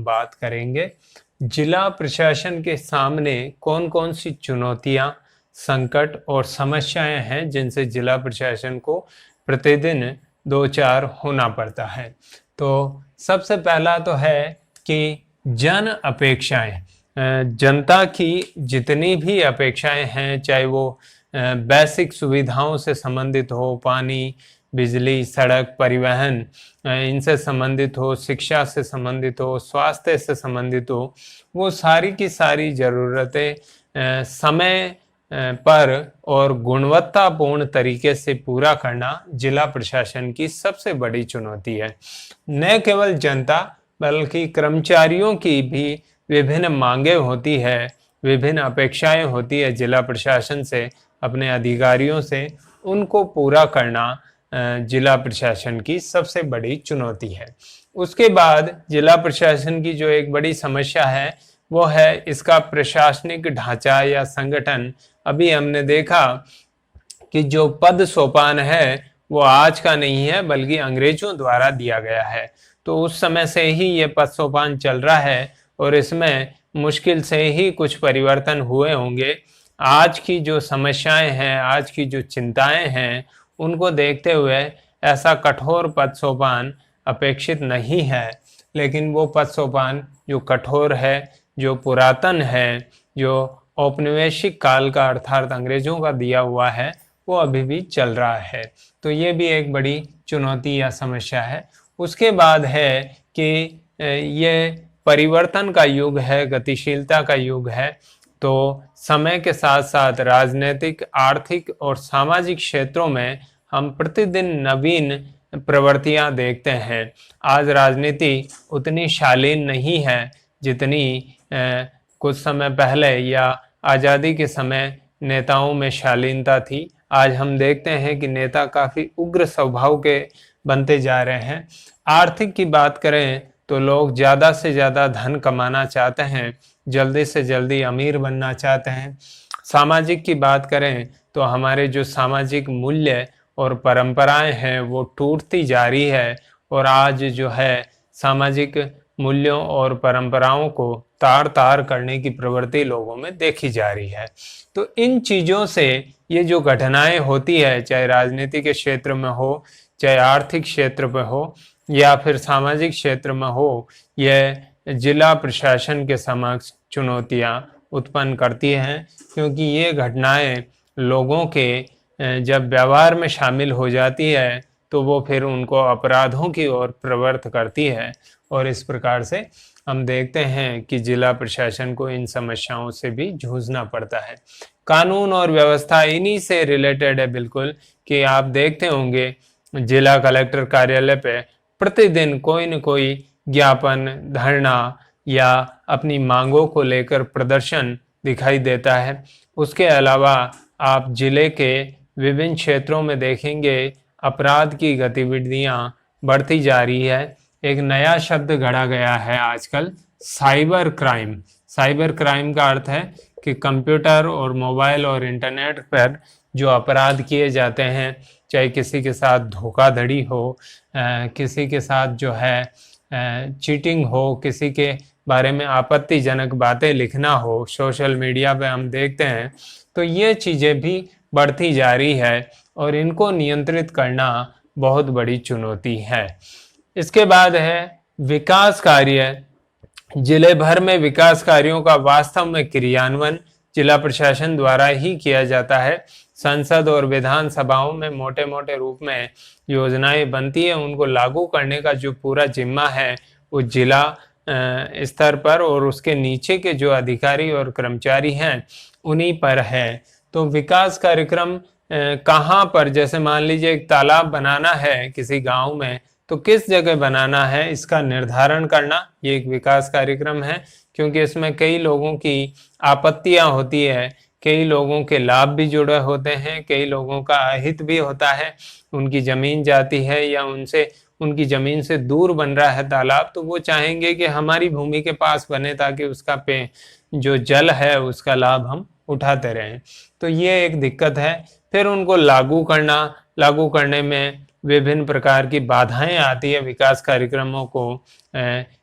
बात करेंगे जिला प्रशासन के सामने कौन कौन सी चुनौतियां, संकट और समस्याएं हैं जिनसे जिला प्रशासन को प्रतिदिन दो चार होना पड़ता है। तो सबसे पहला तो है कि जन अपेक्षाएं, जनता की जितनी भी अपेक्षाएं हैं, चाहे वो बेसिक सुविधाओं से संबंधित हो, पानी, बिजली, सड़क, परिवहन इनसे संबंधित हो, शिक्षा से संबंधित हो, स्वास्थ्य से संबंधित हो, वो सारी की सारी ज़रूरतें समय पर और गुणवत्तापूर्ण तरीके से पूरा करना जिला प्रशासन की सबसे बड़ी चुनौती है। न केवल जनता बल्कि कर्मचारियों की भी विभिन्न मांगे होती है, विभिन्न अपेक्षाएं होती है जिला प्रशासन से, अपने अधिकारियों से, उनको पूरा करना जिला प्रशासन की सबसे बड़ी चुनौती है। उसके बाद जिला प्रशासन की जो एक बड़ी समस्या है वो है इसका प्रशासनिक ढांचा या संगठन। अभी हमने देखा कि जो पद सोपान है वो आज का नहीं है बल्कि अंग्रेजों द्वारा दिया गया है। तो उस समय से ही ये पद सोपान चल रहा है और इसमें मुश्किल से ही कुछ परिवर्तन हुए होंगे। आज की जो समस्याएं हैं, आज की जो चिंताएं हैं, उनको देखते हुए ऐसा कठोर पद सोपान अपेक्षित नहीं है। लेकिन वो पद सोपान जो कठोर है, जो पुरातन है, जो औपनिवेशिक काल का अर्थात अंग्रेजों का दिया हुआ है, वो अभी भी चल रहा है। तो ये भी एक बड़ी चुनौती या समस्या है। उसके बाद है कि ये परिवर्तन का युग है, गतिशीलता का युग है। तो समय के साथ साथ राजनीतिक, आर्थिक और सामाजिक क्षेत्रों में हम प्रतिदिन नवीन प्रवृत्तियां देखते हैं। आज राजनीति उतनी शालीन नहीं है जितनी कुछ समय पहले या आज़ादी के समय नेताओं में शालीनता थी। आज हम देखते हैं कि नेता काफ़ी उग्र स्वभाव के बनते जा रहे हैं। आर्थिक की बात करें तो लोग ज़्यादा से ज़्यादा धन कमाना चाहते हैं, जल्दी से जल्दी अमीर बनना चाहते हैं। सामाजिक की बात करें तो हमारे जो सामाजिक मूल्य और परंपराएं हैं वो टूटती जा रही है और आज जो है सामाजिक मूल्यों और परंपराओं को तार तार करने की प्रवृत्ति लोगों में देखी जा रही है। तो इन चीज़ों से ये जो घटनाएं होती है, चाहे राजनीति के क्षेत्र में हो, चाहे आर्थिक क्षेत्र में हो या फिर सामाजिक क्षेत्र में हो, यह जिला प्रशासन के समक्ष चुनौतियां उत्पन्न करती हैं। क्योंकि ये घटनाएं लोगों के जब व्यवहार में शामिल हो जाती है तो वो फिर उनको अपराधों की ओर प्रवृत्त करती है और इस प्रकार से हम देखते हैं कि जिला प्रशासन को इन समस्याओं से भी जूझना पड़ता है। कानून और व्यवस्था इन्हीं से रिलेटेड है बिल्कुल, कि आप देखते होंगे जिला कलेक्टर कार्यालय पे प्रतिदिन कोई न कोई ज्ञापन, धरना या अपनी मांगों को लेकर प्रदर्शन दिखाई देता है। उसके अलावा आप जिले के विभिन्न क्षेत्रों में देखेंगे अपराध की गतिविधियां बढ़ती जा रही है। एक नया शब्द गढ़ा गया है आजकल, साइबर क्राइम। साइबर क्राइम का अर्थ है कि कंप्यूटर और मोबाइल और इंटरनेट पर जो अपराध किए जाते हैं, चाहे किसी के साथ धोखाधड़ी हो, किसी के साथ जो है चीटिंग हो, किसी के बारे में आपत्तिजनक बातें लिखना हो, सोशल मीडिया पे हम देखते हैं। तो ये चीज़ें भी बढ़ती जा रही है और इनको नियंत्रित करना बहुत बड़ी चुनौती है। इसके बाद है विकास कार्य। जिले भर में विकास कार्यों का वास्तव में क्रियान्वयन जिला प्रशासन द्वारा ही किया जाता है। संसद और विधानसभाओं में मोटे मोटे रूप में योजनाएं बनती है, उनको लागू करने का जो पूरा जिम्मा है वो जिला स्तर पर और उसके नीचे के जो अधिकारी और कर्मचारी हैं उन्हीं पर है। तो विकास कार्यक्रम कहाँ पर, जैसे मान लीजिए एक तालाब बनाना है किसी गांव में, तो किस जगह बनाना है इसका निर्धारण करना ये एक विकास कार्यक्रम है। क्योंकि इसमें कई लोगों की आपत्तियां होती है, कई लोगों के लाभ भी जुड़े होते हैं, कई लोगों का अहित भी होता है। उनकी ज़मीन जाती है या उनकी ज़मीन से दूर बन रहा है तालाब, तो वो चाहेंगे कि हमारी भूमि के पास बने ताकि उसका जो जल है उसका लाभ हम उठाते रहें। तो ये एक दिक्कत है। फिर उनको लागू करने में विभिन्न प्रकार की बाधाएं आती है विकास कार्यक्रमों को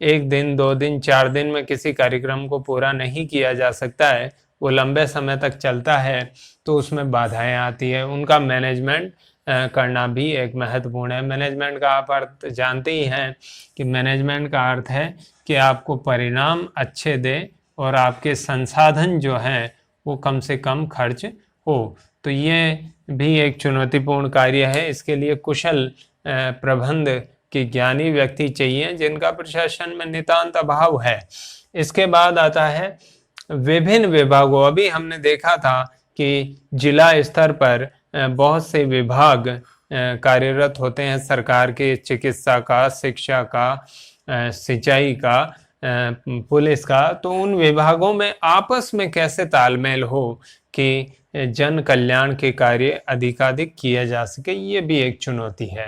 1 दिन 2 दिन 4 दिन में किसी कार्यक्रम को पूरा नहीं किया जा सकता है, वो लंबे समय तक चलता है, तो उसमें बाधाएं आती है। उनका मैनेजमेंट करना भी एक महत्वपूर्ण है। मैनेजमेंट का आप अर्थ जानते ही हैं कि मैनेजमेंट का अर्थ है कि आपको परिणाम अच्छे दे और आपके संसाधन जो हैं वो कम से कम खर्च हो। तो ये भी एक चुनौतीपूर्ण कार्य है। इसके लिए कुशल प्रबंध के ज्ञानी व्यक्ति चाहिए, जिनका प्रशासन में नितांत अभाव है। इसके बाद आता है विभिन्न विभागों। अभी हमने देखा था कि जिला स्तर पर बहुत से विभाग कार्यरत होते हैं सरकार के, चिकित्सा का, शिक्षा का, सिंचाई का, पुलिस का। तो उन विभागों में आपस में कैसे तालमेल हो कि जन कल्याण के कार्य अधिकाधिक किए जा सके, ये भी एक चुनौती है।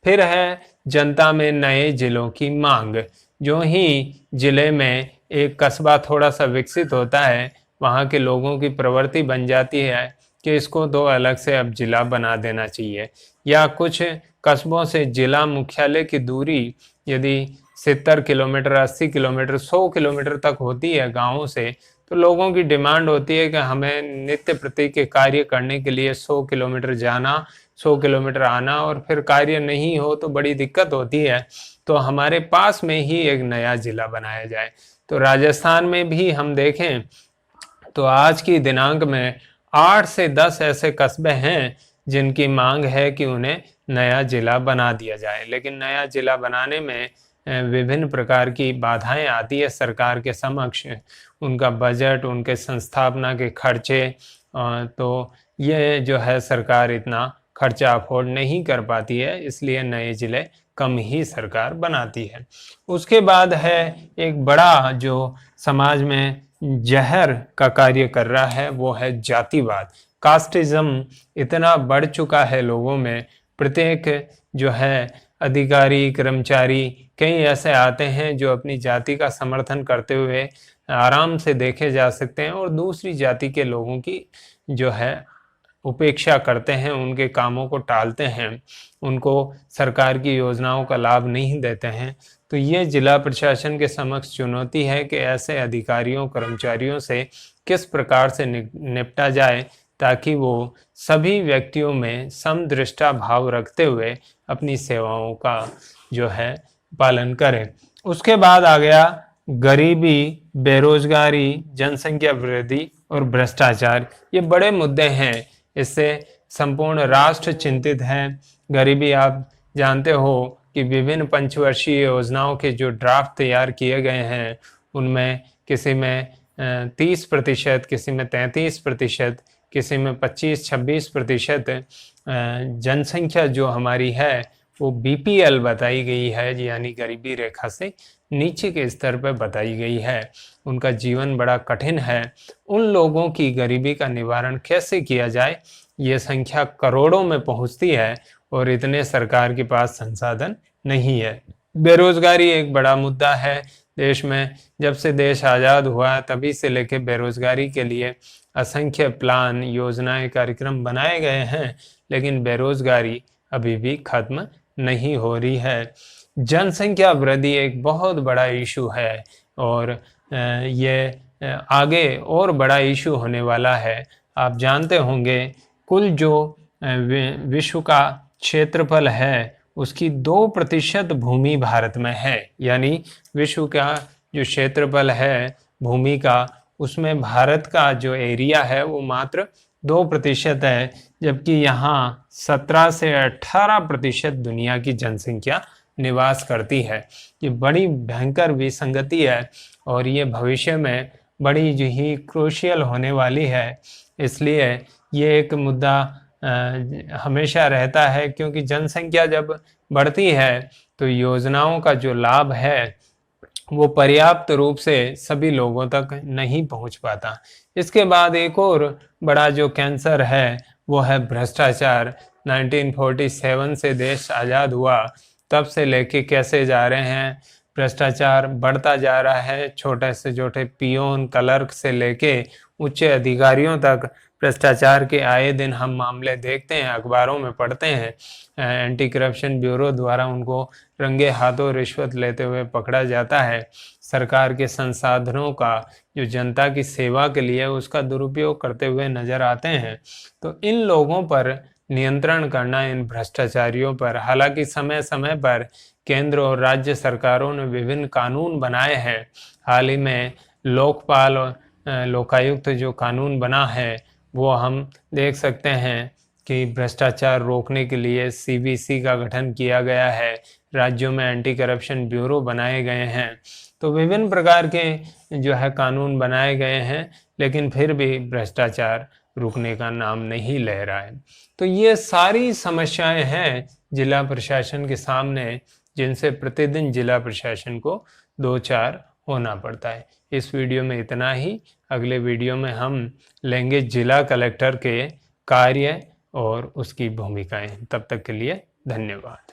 फिर है जनता में नए जिलों की मांग। जो ही जिले में एक कस्बा थोड़ा सा विकसित होता है, वहाँ के लोगों की प्रवृत्ति बन जाती है कि इसको दो अलग से अब जिला बना देना चाहिए। या कुछ कस्बों से जिला मुख्यालय की दूरी यदि 70 किलोमीटर, 80 किलोमीटर, 100 किलोमीटर तक होती है गाँवों से, तो लोगों की डिमांड होती है कि हमें नित्य प्रति के कार्य करने के लिए 100 किलोमीटर जाना, 100 किलोमीटर आना, और फिर कार्य नहीं हो तो बड़ी दिक्कत होती है। तो हमारे पास में ही एक नया जिला बनाया जाए। तो राजस्थान में भी हम देखें तो आज की दिनांक में 8 से 10 ऐसे कस्बे हैं जिनकी मांग है कि उन्हें नया जिला बना दिया जाए। लेकिन नया जिला बनाने में विभिन्न प्रकार की बाधाएं आती है सरकार के समक्ष। उनका बजट, उनके संस्थापना के खर्चे, तो ये जो है सरकार इतना खर्चा अफोर्ड नहीं कर पाती है, इसलिए नए जिले कम ही सरकार बनाती है। उसके बाद है एक बड़ा जो समाज में जहर का कार्य कर रहा है, वो है जातिवाद। कास्टिज्म इतना बढ़ चुका है लोगों में। प्रत्येक जो है अधिकारी, कर्मचारी कई ऐसे आते हैं जो अपनी जाति का समर्थन करते हुए आराम से देखे जा सकते हैं और दूसरी जाति के लोगों की जो है उपेक्षा करते हैं, उनके कामों को टालते हैं, उनको सरकार की योजनाओं का लाभ नहीं देते हैं। तो ये जिला प्रशासन के समक्ष चुनौती है कि ऐसे अधिकारियों, कर्मचारियों से किस प्रकार से निपटा जाए ताकि वो सभी व्यक्तियों में समदृष्टा भाव रखते हुए अपनी सेवाओं का जो है पालन करें। उसके बाद आ गया गरीबी, बेरोजगारी, जनसंख्या वृद्धि और भ्रष्टाचार। ये बड़े मुद्दे हैं, इससे संपूर्ण राष्ट्र चिंतित है। गरीबी आप जानते हो कि विभिन्न पंचवर्षीय योजनाओं के जो ड्राफ्ट तैयार किए गए हैं, उनमें किसी में 30%, किसी में 33%, किसी में 25-26% जनसंख्या जो हमारी है वो बीपीएल बताई गई है, यानी गरीबी रेखा से नीचे के स्तर पर बताई गई है। उनका जीवन बड़ा कठिन है। उन लोगों की गरीबी का निवारण कैसे किया जाए, ये संख्या करोड़ों में पहुंचती है और इतने सरकार के पास संसाधन नहीं है। बेरोजगारी एक बड़ा मुद्दा है देश में। जब से देश आज़ाद हुआ तभी से लेकर बेरोजगारी के लिए असंख्य प्लान, योजनाएं, कार्यक्रम बनाए गए हैं, लेकिन बेरोजगारी अभी भी खत्म नहीं हो रही है। जनसंख्या वृद्धि एक बहुत बड़ा इशू है और ये आगे और बड़ा इशू होने वाला है। आप जानते होंगे कुल जो विश्व का क्षेत्रफल है उसकी 2% भूमि भारत में है। यानी विश्व का जो क्षेत्रफल है भूमि का, उसमें भारत का जो एरिया है वो मात्र 2% है, जबकि यहाँ 17 से 18% दुनिया की जनसंख्या निवास करती है। ये बड़ी भयंकर विसंगति है और ये भविष्य में बड़ी जो ही क्रूशियल होने वाली है। इसलिए ये एक मुद्दा हमेशा रहता है, क्योंकि जनसंख्या जब बढ़ती है तो योजनाओं का जो लाभ है वो पर्याप्त रूप से सभी लोगों तक नहीं पहुंच पाता। इसके बाद एक और बड़ा जो कैंसर है वो है भ्रष्टाचार। 1947 से देश आज़ाद हुआ तब से लेके कैसे जा रहे हैं, भ्रष्टाचार बढ़ता जा रहा है। छोटे से छोटे पियोन, क्लर्क से लेके उच्च अधिकारियों तक भ्रष्टाचार के आए दिन हम मामले देखते हैं, अखबारों में पढ़ते हैं। एंटी करप्शन ब्यूरो द्वारा उनको रंगे हाथों रिश्वत लेते हुए पकड़ा जाता है। सरकार के संसाधनों का जो जनता की सेवा के लिए उसका दुरुपयोग करते हुए नजर आते हैं। तो इन लोगों पर नियंत्रण करना, इन भ्रष्टाचारियों पर, हालांकि समय समय पर केंद्र और राज्य सरकारों ने विभिन्न कानून बनाए हैं। हाल ही में लोकपाल और लोकायुक्त जो कानून बना है वो हम देख सकते हैं कि भ्रष्टाचार रोकने के लिए सीबीसी का गठन किया गया है, राज्यों में एंटी करप्शन ब्यूरो बनाए गए हैं। तो विभिन्न प्रकार के जो है कानून बनाए गए हैं, लेकिन फिर भी भ्रष्टाचार रुकने का नाम नहीं ले रहा है। तो ये सारी समस्याएं हैं जिला प्रशासन के सामने, जिनसे प्रतिदिन जिला प्रशासन को दो चार होना पड़ता है। इस वीडियो में इतना ही। अगले वीडियो में हम लेंगे जिला कलेक्टर के कार्य और उसकी भूमिकाएं। तब तक के लिए धन्यवाद।